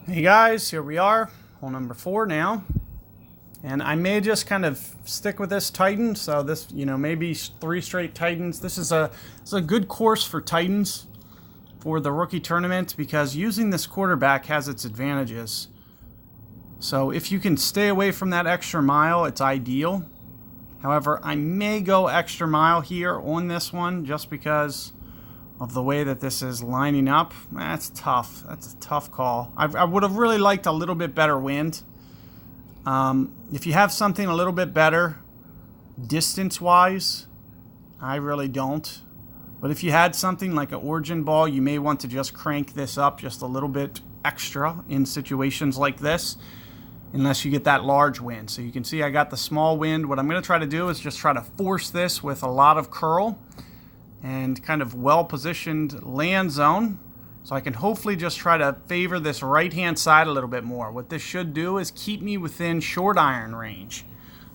Hey guys, here we are, hole number 4 now. And I may just kind of stick with this Titan. So this, maybe 3 straight Titans. This is a good course for Titans for the rookie tournament because using this quarterback has its advantages. So if you can stay away from that extra mile, it's ideal. However, I may go extra mile here on this one just because of the way that this is lining up. That's tough. That's a tough call. I would have really liked a little bit better wind. If you have something a little bit better distance-wise, I really don't. But if you had something like an origin ball, you may want to just crank this up just a little bit extra in situations like this, unless you get that large wind. So you can see I got the small wind. What I'm going to try to do is just try to force this with a lot of curl and kind of well-positioned land zone. So I can hopefully just try to favor this right-hand side a little bit more. What this should do is keep me within short iron range.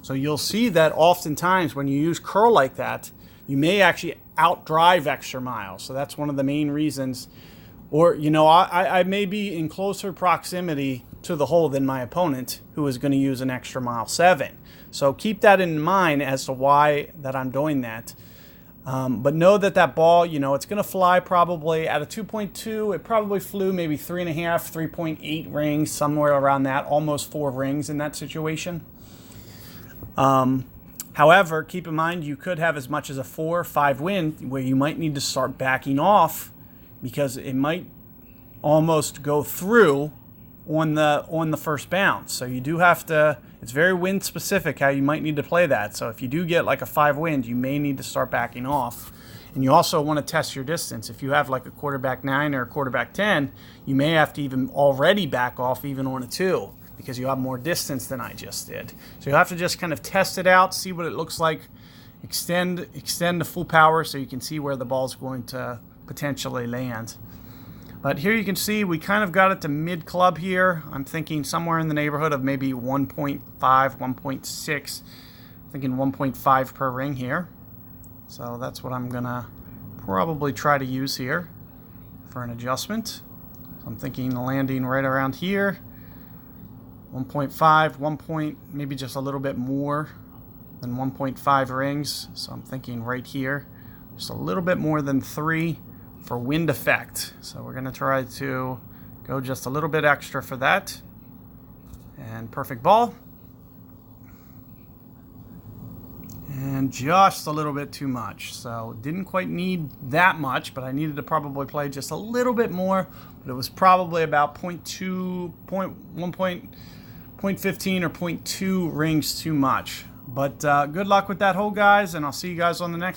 So you'll see that oftentimes when you use curl like that, you may actually outdrive extra miles. So that's one of the main reasons. Or, I may be in closer proximity to the hole than my opponent, who is going to use an extra mile 7. So keep that in mind as to why that I'm doing that. But know that that ball, it's going to fly probably at a 2.2. It probably flew maybe 3.5, 3.8 rings, somewhere around that, almost 4 rings in that situation. However, keep in mind you could have as much as a 4 or 5 wind where you might need to start backing off because it might almost go through on the first bounce. So you do have to, it's very wind specific how you might need to play that. So if you do get like a 5 wind, you may need to start backing off. And you also want to test your distance. If you have like a quarterback 9 or a quarterback 10, you may have to even already back off even on a 2 because you have more distance than I just did. So you'll have to just kind of test it out, see what it looks like, extend to full power so you can see where the ball's going to potentially land. But here you can see we kind of got it to mid club here. I'm thinking somewhere in the neighborhood of maybe 1.5, 1.6. Thinking 1.5 per ring here. So that's what I'm gonna probably try to use here for an adjustment. So I'm thinking landing right around here. 1.5, 1 point, maybe just a little bit more than 1.5 rings. So I'm thinking right here, just a little bit more than 3. For wind effect. So we're going to try to go just a little bit extra for that. And perfect ball. And just a little bit too much. So didn't quite need that much, but I needed to probably play just a little bit more. But it was probably about 0.2, 0.15 or 0.2 rings too much. But good luck with that hole, guys, and I'll see you guys on the next one.